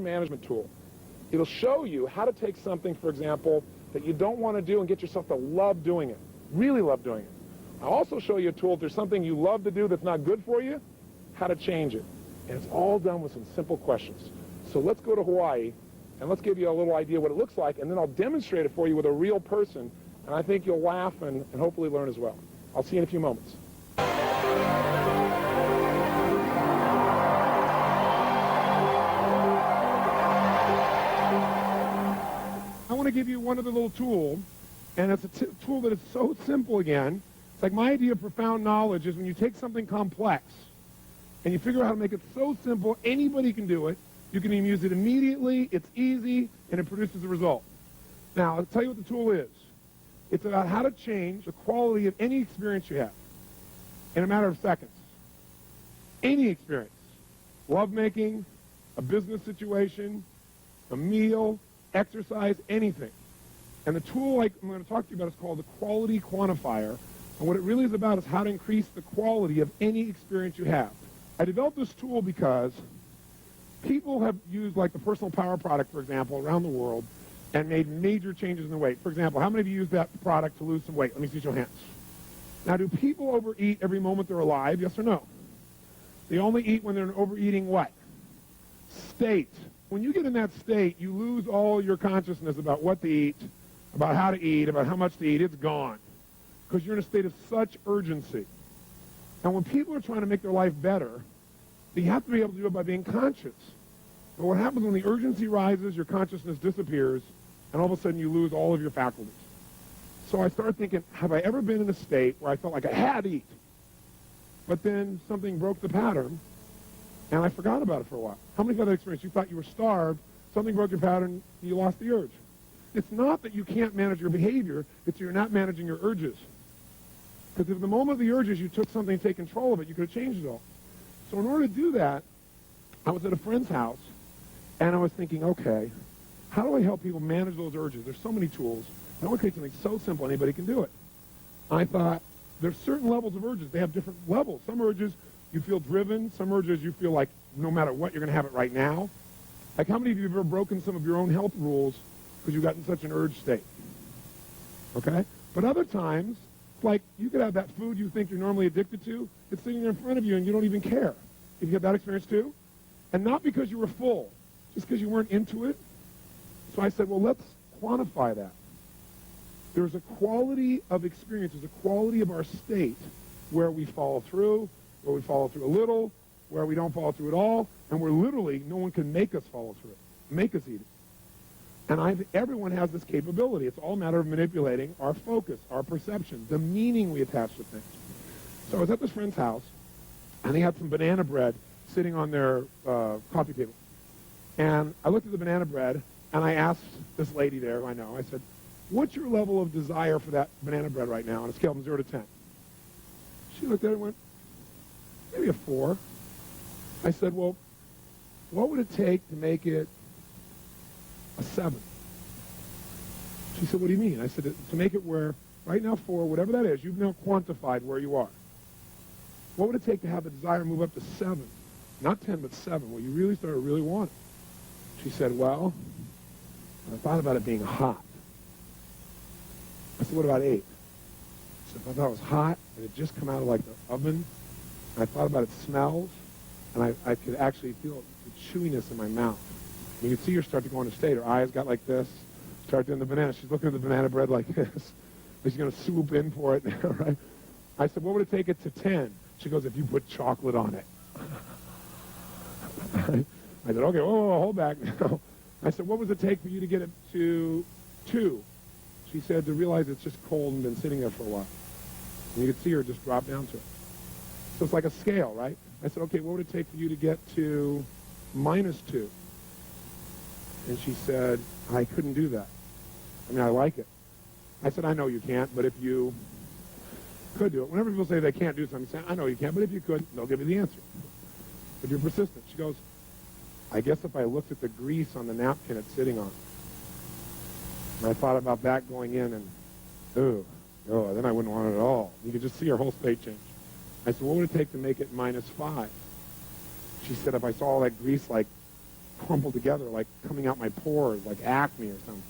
management tool. It'll show you how to take something, for example, that you don't want to do and get yourself to love doing it, really love doing it. I'll also show you a tool if there's something you love to do that's not good for you, how to change it. And it's all done with some simple questions. So let's go to Hawaii, and let's give you a little idea what it looks like, and then I'll demonstrate it for you with a real person, and I think you'll laugh and hopefully learn as well. I'll see you in a few moments. I want to give you one other little tool, and it's a tool that is so simple again. It's like my idea of profound knowledge is when you take something complex and you figure out how to make it so simple, anybody can do it. You can even use it immediately, it's easy, and it produces a result. Now, I'll tell you what the tool is. It's about how to change the quality of any experience you have in a matter of seconds. Any experience. Lovemaking, a business situation, a meal, exercise, anything. And the tool I'm going to talk to you about is called the quality quantifier. And what it really is about is how to increase the quality of any experience you have. I developed this tool because people have used like the personal power product, for example, around the world and made major changes in their weight. For example, how many of you use that product to lose some weight? Let me see your hands. Now, do people overeat every moment they're alive? Yes or no? They only eat when they're in overeating what? State. When you get in that state, you lose all your consciousness about what to eat, about how to eat, about how much to eat. It's gone because you're in a state of such urgency. And when people are trying to make their life better, they have to be able to do it by being conscious. But what happens when the urgency rises, your consciousness disappears, and all of a sudden you lose all of your faculties. So I started thinking, have I ever been in a state where I felt like I had to eat, but then something broke the pattern, and I forgot about it for a while? How many of that experience? You thought you were starved, something broke your pattern, and you lost the urge. It's not that you can't manage your behavior, it's you're not managing your urges. Because if the moment of the urges you took something to take control of it, you could have changed it all. So in order to do that, I was at a friend's house, and I was thinking, okay, how do I help people manage those urges? There's so many tools. I want to create something so simple anybody can do it. I thought, there's certain levels of urges. They have different levels. Some urges you feel driven. Some urges you feel like no matter what, you're going to have it right now. Like how many of you have ever broken some of your own health rules because you got in such an urge state? Okay? But other times, like you could have that food you think you're normally addicted to. It's sitting there in front of you and you don't even care. Have you had that experience too? And not because you were full, just because you weren't into it. So I said, well, let's quantify that. There's a quality of experience, there's a quality of our state where we follow through, where we follow through a little, where we don't follow through at all, and where literally no one can make us follow through it, make us eat it. And everyone has this capability. It's all a matter of manipulating our focus, our perception, the meaning we attach to things. So I was at this friend's house, and they had some banana bread sitting on their coffee table. And I looked at the banana bread, and I asked this lady there, who I know, I said, what's your level of desire for that banana bread right now on a scale from 0 to 10? She looked at it and went, maybe a 4. I said, well, what would it take to make it a 7? She said, what do you mean? I said, to make it where, right now 4, whatever that is, you've now quantified where you are. What would it take to have the desire move up to 7? Not 10, but 7, where you really started to really want it. She said, well, I thought about it being hot. I said, what about 8? She said, if I thought it was hot, and it just come out of like the oven, and I thought about its smells, and I could actually feel the chewiness in my mouth. And you could see her start to go into state. Her eyes got like this, start doing the banana. She's looking at the banana bread like this. Like she's going to swoop in for it now, right? I said, what would it take it to 10? She goes, if you put chocolate on it. I said, okay, whoa, hold back now. I said, what would it take for you to get it to 2? She said, to realize it's just cold and been sitting there for a while. And you could see her just drop down to it. So it's like a scale, right? I said, okay, what would it take for you to get to -2? And she said, I couldn't do that. I mean, I like it. I said, I know you can't, but if you could do it. Whenever people say they can't do something, say, I know you can't, but if you could, they'll give you the answer. But you're persistent. She goes, I guess if I looked at the grease on the napkin it's sitting on, and I thought about that going in and, then I wouldn't want it at all. You could just see her whole state change. I said, what would it take to make it -5? She said, if I saw all that grease like crumpled together, like coming out my pores, like acne or something.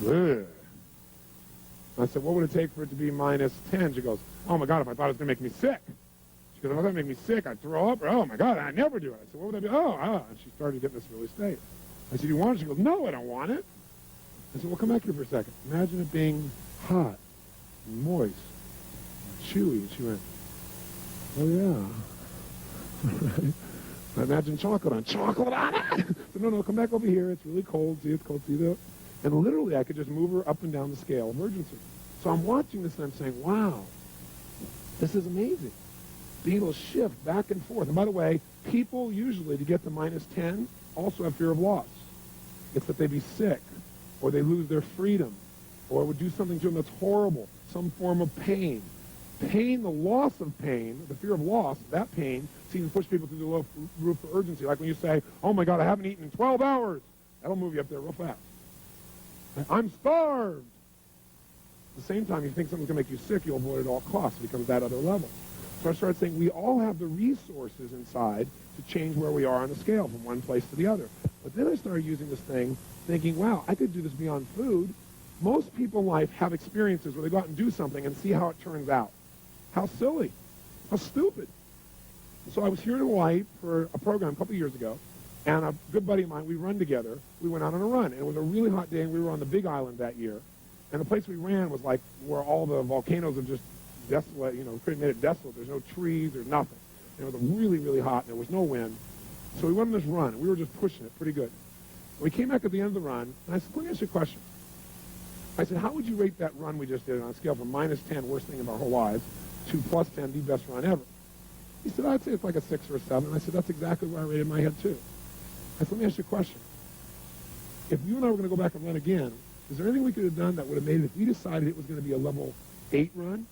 Ugh. I said, what would it take for it to be minus 10? She goes, oh, my God, if I thought it was going to make me sick. She goes, if I thought it would make me sick, I'd throw up. Or, oh, my God, I'd never do it. I said, what would I do? And she started getting this really state. I said, you want it? She goes, no, I don't want it. I said, well, come back here for a second. Imagine it being hot and moist and chewy. And she went, oh, yeah. I imagine chocolate on it. I said, no, come back over here. It's really cold. See, it's cold. See that? And literally, I could just move her up and down the scale of urgency. So I'm watching this and I'm saying, wow, this is amazing. Being able to shift back and forth. And by the way, people usually, to get to minus 10, also have fear of loss. It's that they be sick, or they lose their freedom, or it would do something to them that's horrible, some form of pain. Pain, the loss of pain, the fear of loss, that pain seems to push people through the low roof for urgency. Like when you say, oh my God, I haven't eaten in 12 hours. That'll move you up there real fast. I'm starved. At the same time, you think something's going to make you sick, you'll avoid it at all costs. It becomes that other level. So I started saying we all have the resources inside to change where we are on the scale from one place to the other. But then I started using this thing, thinking, wow, I could do this beyond food. Most people in life have experiences where they go out and do something and see how it turns out. How silly. How stupid. So I was here in Hawaii for a program a couple years ago, and a good buddy of mine, we run together. We went out on a run, and it was a really hot day, and we were on the Big Island that year. And the place we ran was like where all the volcanoes have just desolate, pretty made it desolate. There's no trees, there's nothing. And it was really, really hot, and there was no wind. So we went on this run, and we were just pushing it pretty good. We came back at the end of the run, and I said, let me ask you a question. I said, how would you rate that run we just did on a scale from minus 10, worst thing of our whole lives, to plus 10, the best run ever? He said, I'd say it's like a 6 or a 7. And I said, that's exactly where I rated my head, too. I said, let me ask you a question. If you and I were going to go back and run again, is there anything we could have done that would have made it, if we decided it was going to be a level 8 run,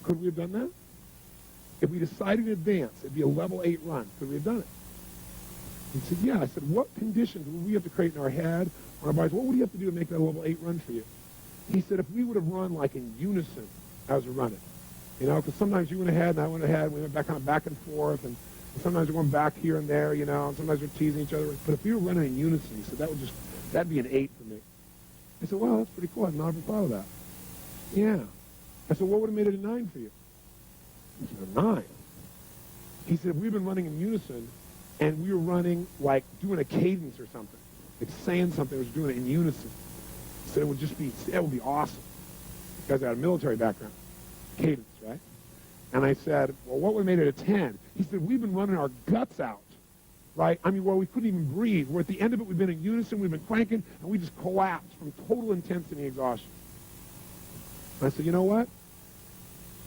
could we have done that? If we decided in advance it'd be a level 8 run, could we have done it? He said, yeah. I said, what conditions would we have to create in our head, on our bodies? What would you have to do to make that a level 8 run for you? He said, if we would have run like in unison as we're running, because sometimes you went ahead and I went ahead, and we went back kind of back and forth, and sometimes we're going back here and there, and sometimes we're teasing each other. But if we were running in unison, he said, that'd be an 8 for me. I said, wow, that's pretty cool. I've never thought of that. Yeah. I said, what would have made it a 9 for you? He said, a 9. He said, if we've been running in unison, and we were running like doing a cadence or something, like saying something, was doing it in unison. He said, it would be awesome. You guys had a military background. Cadence, right? And I said, well, what would have made it a 10? He said, we've been running our guts out, right? I mean, we couldn't even breathe. We're at the end of it. We've been in unison. We've been cranking, and we just collapsed from total intensity and exhaustion. And I said, you know what?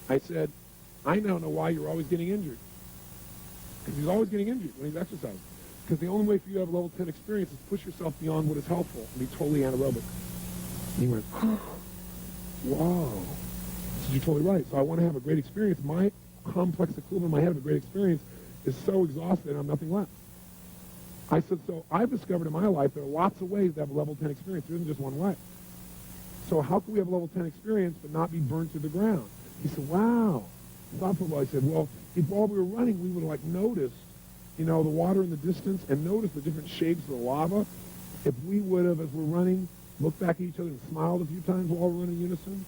I said, I now know why you're always getting injured. Because he's always getting injured when he's exercising. Because the only way for you to have a level 10 experience is to push yourself beyond what is helpful and be totally anaerobic. And he went, wow. I said, you're totally right. So I want to have a great experience. My complex equivalent in my head of a great experience is so exhausted I'm nothing less. I said, so I've discovered in my life there are lots of ways to have a level 10 experience. There isn't just one way. So how can we have a level 10 experience but not be burnt to the ground? He said, wow. I thought for a while. I said, well, if while we were running, we would have noticed, the water in the distance and noticed the different shapes of the lava. If we would have, as we're running, looked back at each other and smiled a few times while we're running in unison.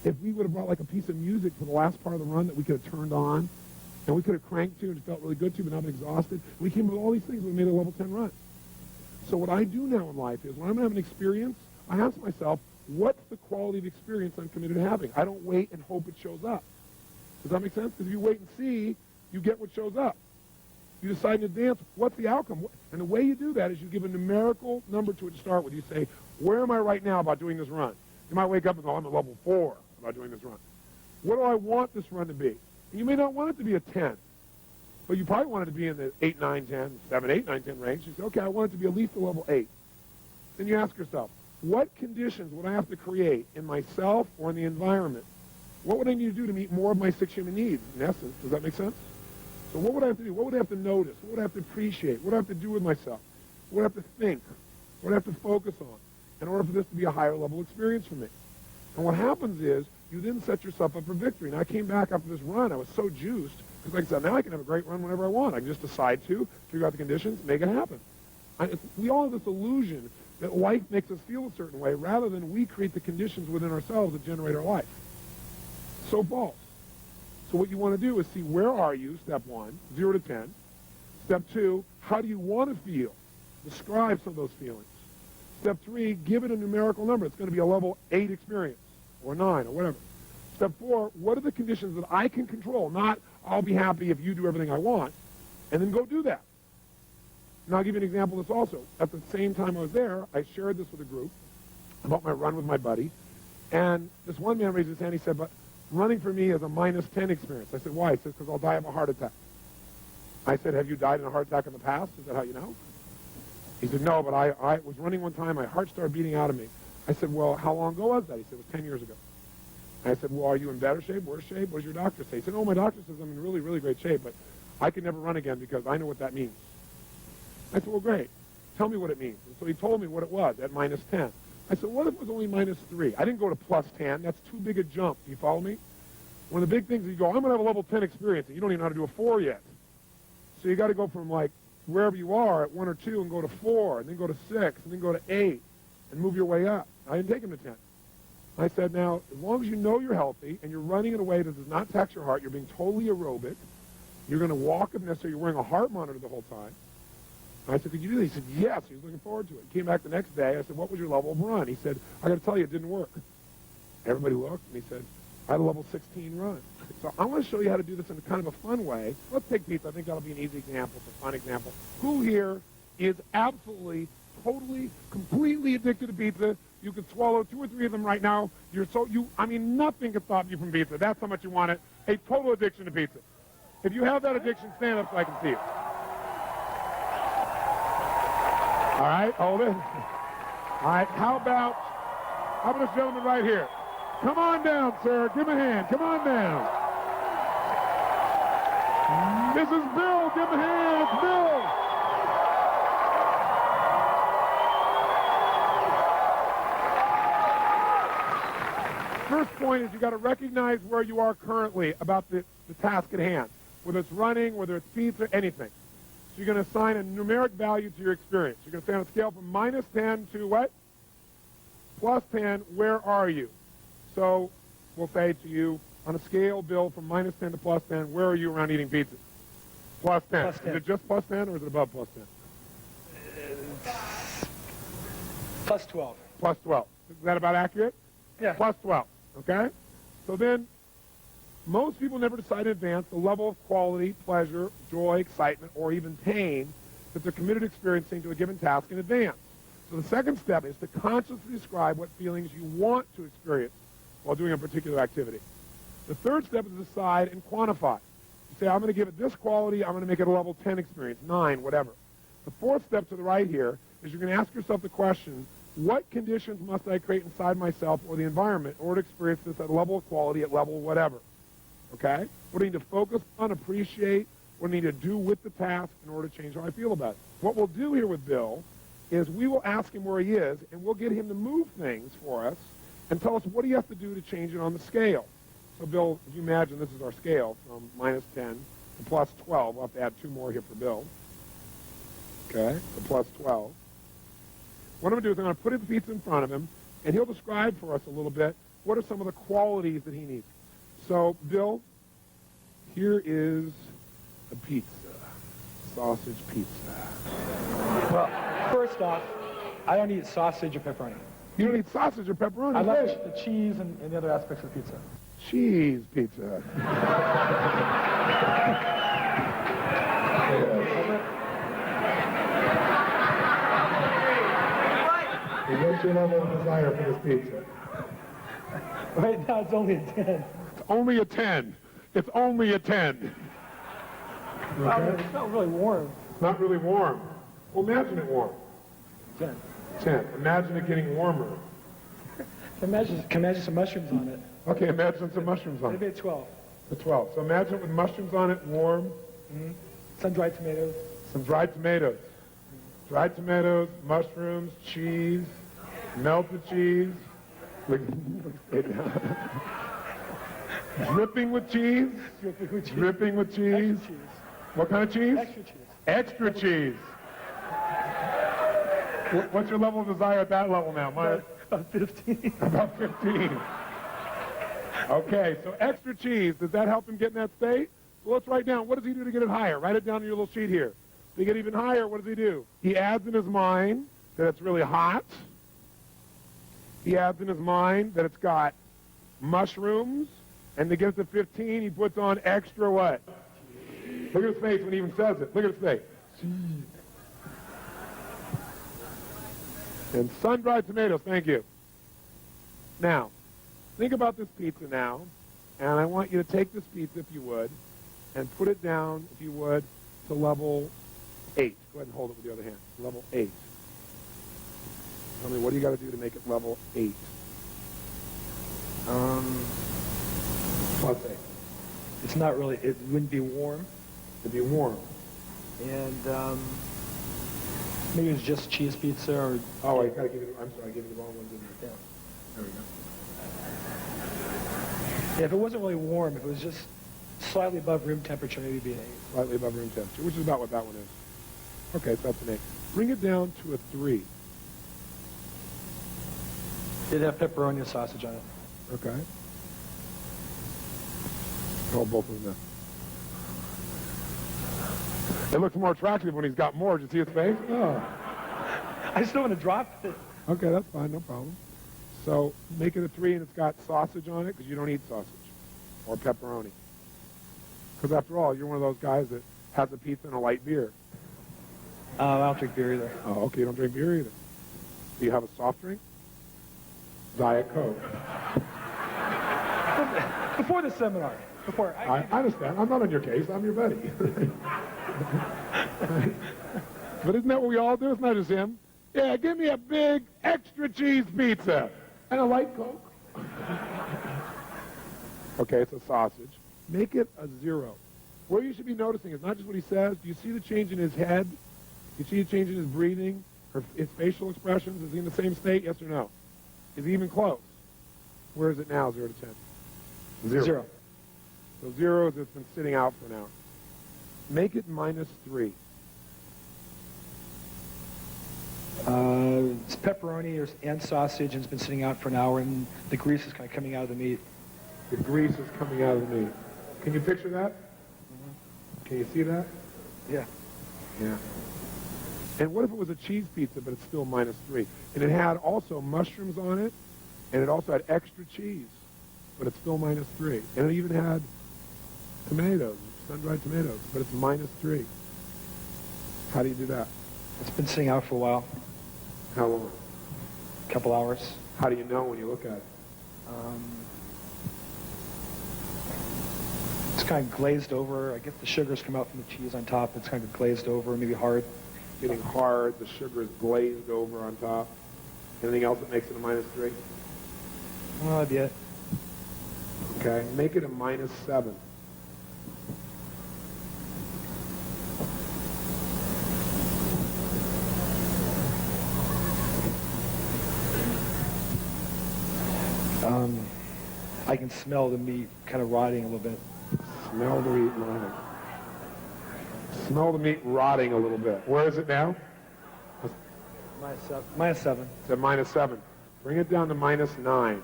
If we would have brought like a piece of music for the last part of the run that we could have turned on, and we could have cranked to and it felt really good to, but not been exhausted. We came up with all these things. We made a level 10 run. So what I do now in life is when I'm having an experience, I ask myself, what's the quality of experience I'm committed to having? I don't wait and hope it shows up. Does that make sense? Because if you wait and see, you get what shows up. You decide in advance, what's the outcome? And the way you do that is you give a numerical number to it to start with. You say, where am I right now about doing this run? You might wake up and go, I'm at level 4 about doing this run. What do I want this run to be? And you may not want it to be a 10, but you probably want it to be in the 8, 9, 10, 7, 8, 9, 10 range. You say, okay, I want it to be at least a level 8. Then you ask yourself, what conditions would I have to create in myself or in the environment? What would I need to do to meet more of my 6 human needs, in essence? Does that make sense? So what would I have to do? What would I have to notice? What would I have to appreciate? What would I have to do with myself? What would I have to think? What would I have to focus on in order for this to be a higher level experience for me? And what happens is you then set yourself up for victory. And I came back after this run. I was so juiced Because like I said, now I can have a great run whenever I want. I can just decide to, figure out the conditions, make it happen. We all have this illusion that life makes us feel a certain way rather than we create the conditions within ourselves that generate our life. So false. So what you want to do is see where are you, step 1, 0 to 10. Step 2, how do you want to feel? Describe some of those feelings. Step 3, give it a numerical number. It's going to be a level 8 experience or 9 or whatever. Step 4, what are the conditions that I can control? Not, I'll be happy if you do everything I want. And then go do that. And I'll give you an example of this also. At the same time I was there, I shared this with a group about my run with my buddy. And this one man raised his hand. He said, but running for me is a -10 experience. I said, why? He said, because I'll die of a heart attack. I said, have you died in a heart attack in the past? Is that how you know? He said, no, but I was running one time. My heart started beating out of me. I said, well, how long ago was that? He said, it was 10 years ago. I said, well, are you in better shape, worse shape? What does your doctor say? He said, oh, my doctor says I'm in really, really great shape, but I can never run again because I know what that means. I said, well, great. Tell me what it means. And so he told me what it was at -10. I said, what if it was only -3? I didn't go to +10. That's too big a jump. Do you follow me? One of the big things is you go, I'm going to have a level 10 experience, and you don't even know how to do a 4 yet. So you got to go from, like, wherever you are at 1 or 2 and go to 4, and then go to 6, and then go to 8, and move your way up. I didn't take him to 10. I said, now, as long as you know you're healthy and you're running in a way that does not tax your heart, you're being totally aerobic, you're going to walk if necessary, you're wearing a heart monitor the whole time. I said, could you do that? He said, yes. He was looking forward to it. He came back the next day. I said, what was your level of run? He said, I got to tell you, it didn't work. Everybody looked, and he said, I had a level 16 run. So I want to show you how to do this in kind of a fun way. Let's take pizza. I think that'll be an easy example. It's a fun example. Who here is absolutely, totally, completely addicted to pizza? You could swallow 2 or 3 of them right now. Nothing can stop you from pizza. That's how much you want it. A total addiction to pizza. If you have that addiction, stand up so I can see it. All right, hold it. All right, how about this gentleman right here? Come on down, sir. Give him a hand. Come on down. This is Bill. Give him a hand. It's Bill. First point is you got to recognize where you are currently about the task at hand, whether it's running, whether it's pizza, anything. So you're going to assign a numeric value to your experience. You're going to say on a scale from -10 to what? +10, where are you? So we'll say to you, on a scale, Bill, from -10 to +10, where are you around eating pizza? +10. Is it just +10 or is it above +10? +12. +12. Is that about accurate? Yeah. +12. Okay? So then, most people never decide in advance the level of quality, pleasure, joy, excitement, or even pain that they're committed to experiencing to a given task in advance. So the second step is to consciously describe what feelings you want to experience while doing a particular activity. The third step is to decide and quantify. You say, I'm going to give it this quality, I'm going to make it a level 10 experience, 9, whatever. The fourth step to the right here is you're going to ask yourself the question, what conditions must I create inside myself or the environment in order to experience this at a level of quality, at level whatever? Okay? What do I need to focus on, appreciate, what do I need to do with the task in order to change how I feel about it? What we'll do here with Bill is we will ask him where he is, and we'll get him to move things for us and tell us what he has to do to change it on the scale. So, Bill, if you imagine this is our scale from -10 to +12. We'll have to add 2 more here for Bill. Okay, so +12. What I'm going to do is I'm going to put his pizza in front of him, and he'll describe for us a little bit what are some of the qualities that he needs. So, Bill, here is a pizza, sausage pizza. Well, first off, I don't eat sausage or pepperoni. You don't eat sausage or pepperoni? I like the cheese and the other aspects of pizza. Cheese pizza. What's your level of desire for this pizza? Right now it's only a 10. It's only a 10. It's only a 10. Okay? It's not really warm. Not really warm. Well, imagine it warm. 10. 10. Imagine it getting warmer. Imagine some mushrooms on it. Okay, imagine some mushrooms on Maybe it. a 12. A 12. So imagine it with mushrooms on it, warm. Mm-hmm. Some dried tomatoes. Some dried tomatoes. Dried tomatoes, mushrooms, cheese, melted cheese. Dripping with cheese? Dripping with cheese. Dripping with cheese? Extra cheese. What kind of cheese? Extra cheese. Extra cheese. What's your level of desire at that level now? About 15. About 15. Okay, so extra cheese, does that help him get in that state? Well, let's write down, what does he do to get it higher? Write it down on your little sheet here. To get even higher, what does he do? He adds in his mind that it's really hot. He adds in his mind that it's got mushrooms. And to get it to 15, he puts on extra what? Look at his face when he even says it. Look at his face. And sun-dried tomatoes, thank you. Now, think about this pizza now, and I want you to take this pizza, if you would, and put it down, if you would, to level 8. Go ahead and hold it with the other hand. Level 8. Tell me, what do you got to do to make it level 8? Plus 8. It's not really, it wouldn't be warm. It'd be warm. And maybe it's just cheese pizza or... Oh, I gotta give you, I'm sorry, I gave you the wrong one, didn't I? Yeah. There we go. Yeah, if it wasn't really warm, if it was just slightly above room temperature, maybe it'd be an 8. Slightly above room temperature, which is about what that one is. Okay, so that's an 8. Bring it down to a 3. It'd have pepperoni and sausage on it. Okay. Hold both of them now. It looks more attractive when he's got more. Did you see his face? Oh. I just don't want to drop it. Okay, that's fine, no problem. So make it a 3 and it's got sausage on it because you don't eat sausage or pepperoni. Because after all, you're one of those guys that has a pizza and a light beer. I don't drink beer either. Oh, okay, you don't drink beer either. Do you have a soft drink? Diet Coke. Before the seminar. Before I understand. I'm not on your case. I'm your buddy. But isn't that what we all do? It's not just him. Yeah, give me a big extra cheese pizza and a light Coke. Okay, it's a sausage. Make it a 0. What you should be noticing is not just what he says. Do you see the change in his head? Do you see the change in his breathing? His facial expressions? Is he in the same state? Yes or no? Is he even close? Where is it now, 0 to 10? 0. So 0 is it's been sitting out for an hour. Make it -3. It's pepperoni and sausage, and it's been sitting out for an hour, and the grease is kind of coming out of the meat. The grease is coming out of the meat. Can you picture that? Mm-hmm. Can you see that? Yeah. Yeah. And what if it was a cheese pizza, but it's still -3? And it had also mushrooms on it, and it also had extra cheese, but it's still -3. And it even had tomatoes, sun-dried tomatoes, but it's -3. How do you do that? It's been sitting out for a while, How long? a couple hours. How do you know when you look at it? It's kind of glazed over. I guess the sugars come out from the cheese on top. It's kind of glazed over, maybe hard. Getting hard, the sugar is glazed over on top. Anything else that makes it a -3? Well, that'd be it. Okay, make it a -7. I can smell the meat kind of rotting a little bit. Smell the meat rotting. Smell the meat rotting a little bit. Where is it now? -7. It's at -7. Bring it down to -9.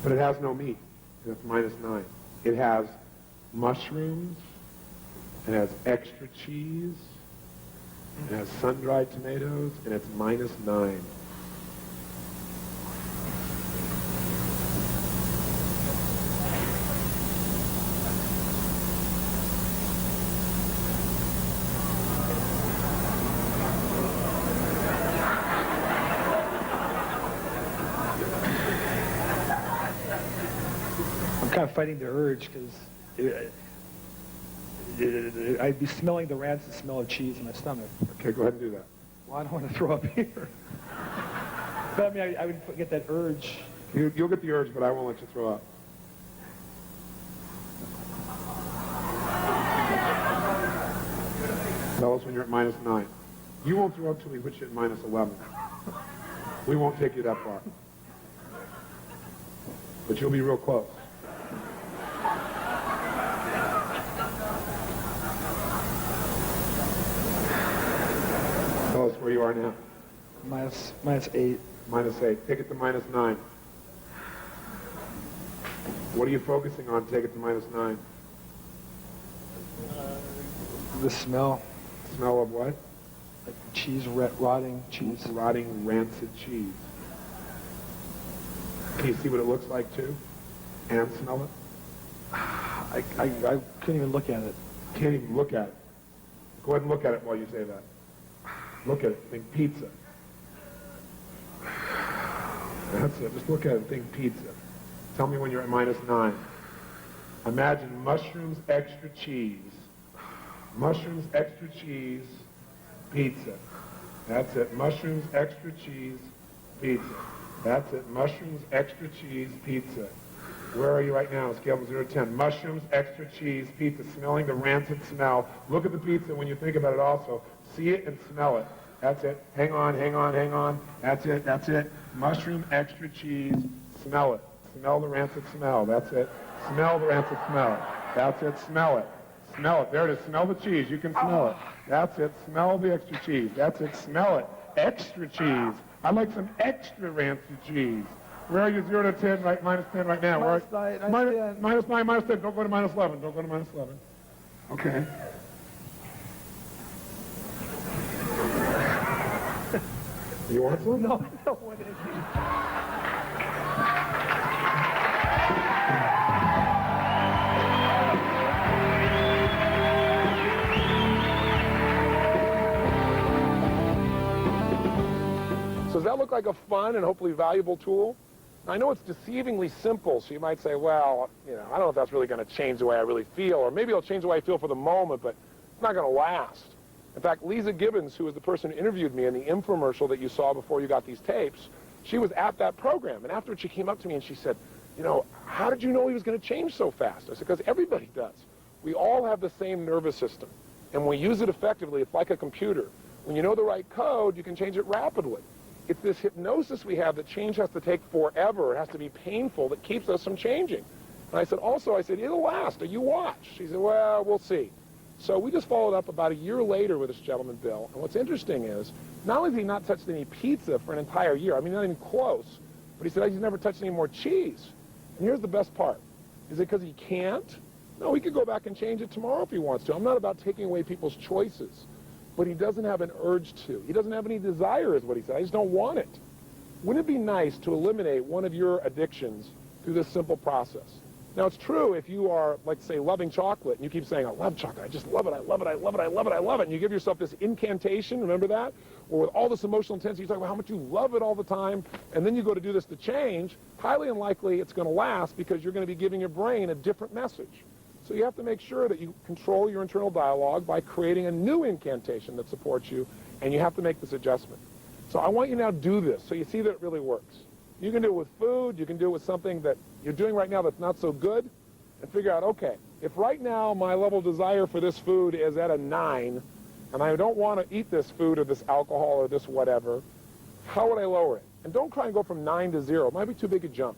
But it has no meat. It's -9. It has mushrooms. It has extra cheese. It has sun-dried tomatoes, and it's -9. I'm kind of fighting the urge because I'd be smelling the rancid smell of cheese in my stomach. Okay, go ahead and do that. Well, I don't want to throw up here. But I mean, I would get that urge. You'll get the urge, but I won't let you throw up. Tell us when you're at -9. You won't throw up till we put you at -11. We won't take you that far. but you'll be real close. Tell us where you are now. Minus 8. -8. Take it to -9. What are you focusing on? Take it to -9. The smell. Smell of what? Like cheese, rotting cheese. Rotting, rancid cheese. Can you see what it looks like too? And smell it? I couldn't even look at it. Can't even look at it. Go ahead and look at it while you say that. Look at it. Think pizza. That's it. Just look at it. Think pizza. Tell me when you're at -9. Imagine mushrooms, extra cheese. Mushrooms, extra cheese, pizza. That's it. Mushrooms, extra cheese, pizza. That's it. Mushrooms, extra cheese, pizza. Where are you right now? Scale from 0 to 10. Mushrooms, extra cheese, pizza. Smelling the rancid smell. Look at the pizza when you think about it also. See it and smell it. That's it. Hang on, hang on, hang on. That's it, that's it. Mushroom, extra cheese. Smell it. Smell the rancid smell. That's it. Smell the rancid smell. That's it. Smell it. Smell it. There it is. Smell the cheese. You can smell it. That's it. Smell the extra cheese. That's it. Smell it. Extra cheese. I'd like some extra rancid cheese. Where are you? 0 to 10, right? -10 right now. -9, -9, -10. Don't go to -11. Don't go to -11. Okay. You want some? No, I don't want anything. So does that look like a fun and hopefully valuable tool? I know it's deceivingly simple, so you might say, well, I don't know if that's really going to change the way I really feel, or maybe it'll change the way I feel for the moment, but it's not going to last. In fact, Lisa Gibbons, who was the person who interviewed me in the infomercial that you saw before you got these tapes, she was at that program, and afterwards she came up to me and she said, how did you know he was going to change so fast? I said, because everybody does. We all have the same nervous system, and when we use it effectively, it's like a computer. When you know the right code, you can change it rapidly. It's this hypnosis we have that change has to take forever. It has to be painful that keeps us from changing. And I said, it'll last. You watch. She said, well, we'll see. So we just followed up about a year later with this gentleman, Bill. And what's interesting is, not only has he not touched any pizza for an entire year, I mean, not even close, but he said he's never touched any more cheese. And here's the best part. Is it because he can't? No, he could go back and change it tomorrow if he wants to. I'm not about taking away people's choices. But he doesn't have an urge to. He doesn't have any desire, is what he said. I just don't want it. Wouldn't it be nice to eliminate one of your addictions through this simple process? Now, it's true if you are, like, say, loving chocolate, and you keep saying, I love chocolate, I just love it, I love it, I love it, I love it, I love it, and you give yourself this incantation, remember that? Or with all this emotional intensity, you talk about how much you love it all the time, and then you go to do this to change, highly unlikely it's going to last because you're going to be giving your brain a different message. So you have to make sure that you control your internal dialogue by creating a new incantation that supports you, and you have to make this adjustment. So I want you now to do this so you see that it really works. You can do it with food, you can do it with something that you're doing right now that's not so good, and figure out, okay, if right now my level of desire for this food is at a 9, and I don't want to eat this food or this alcohol or this whatever, how would I lower it? And don't try and go from 9 to 0. It might be too big a jump.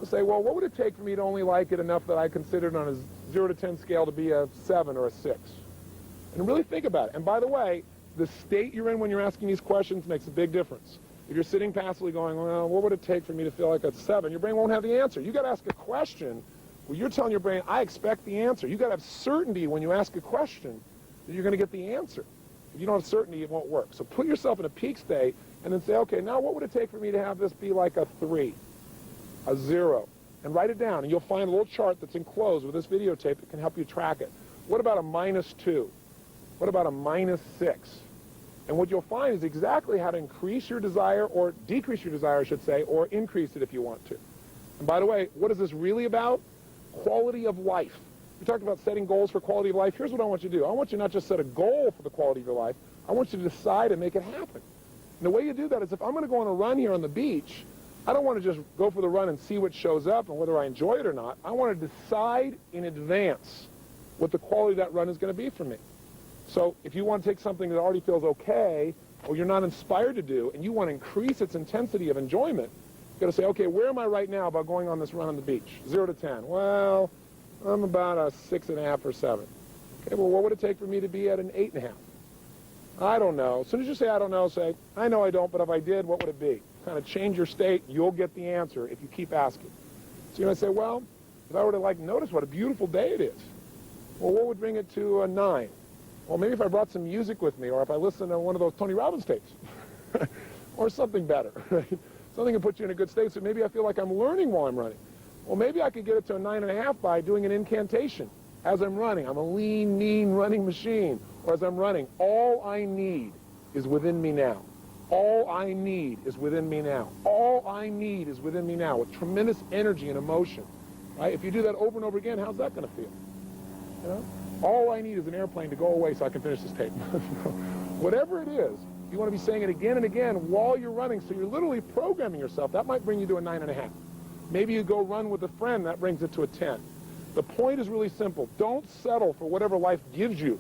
Say, well, what would it take for me to only like it enough that I considered on a 0 to 10 scale to be a 7 or a 6? And really think about it. And by the way, the state you're in when you're asking these questions makes a big difference. If you're sitting passively going, well, what would it take for me to feel like a 7? Your brain won't have the answer. You got to ask a question where you're telling your brain, I expect the answer. You got to have certainty when you ask a question that you're going to get the answer. If you don't have certainty, it won't work. So put yourself in a peak state and then say, okay, now what would it take for me to have this be like a 3? A 0, and write it down, and you'll find a little chart that's enclosed with this videotape that can help you track it. What about a -2? What about a -6? And what you'll find is exactly how to increase your desire, or decrease your desire, I should say, or increase it if you want to. And by the way, what is this really about? Quality of life. We talked about setting goals for quality of life. Here's what I want you to do. I want you not just set a goal for the quality of your life. I want you to decide and make it happen. And the way you do that is if I'm going to go on a run here on the beach, I don't want to just go for the run and see what shows up and whether I enjoy it or not. I want to decide in advance what the quality of that run is going to be for me. So if you want to take something that already feels okay, or you're not inspired to do, and you want to increase its intensity of enjoyment, got to say, okay, where am I right now about going on this run on the beach? 0 to 10. Well, I'm about a 6.5 or 7. Okay, well, what would it take for me to be at an 8.5? I don't know. As soon as you say I don't know, say, I know I don't, but if I did, what would it be? Kind of change your state. You'll get the answer if you keep asking. So you might say, well, if I were to notice what a beautiful day it is, well, what would bring it to a 9? Well, maybe if I brought some music with me, or if I listened to one of those Tony Robbins tapes, or something better, right? Something can put you in a good state, so maybe I feel like I'm learning while I'm running. Well, maybe I could get it to a 9.5 by doing an incantation as I'm running. I'm a lean, mean running machine. Or as I'm running, all I need is within me now. All I need is within me now. All I need is within me now, with tremendous energy and emotion. Right? If you do that over and over again, how's that going to feel? You know? All I need is an airplane to go away so I can finish this tape. Whatever it is, you want to be saying it again and again while you're running, so you're literally programming yourself. That might bring you to a 9.5. Maybe you go run with a friend, that brings it to a 10. The point is really simple. Don't settle for whatever life gives you.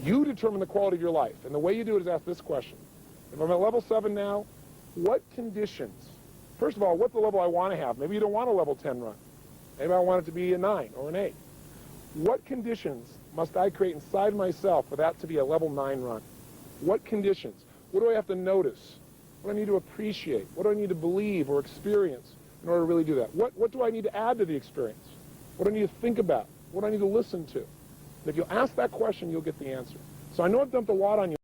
You determine the quality of your life. And the way you do it is ask this question. If I'm at level 7 now, what conditions? First of all, what's the level I want to have? Maybe you don't want a level 10 run. Maybe I want it to be a 9 or an 8. What conditions must I create inside myself for that to be a level 9 run? What conditions? What do I have to notice? What do I need to appreciate? What do I need to believe or experience in order to really do that? What do I need to add to the experience? What do I need to think about? What do I need to listen to? And if you'll ask that question, you'll get the answer. So I know I've dumped a lot on you.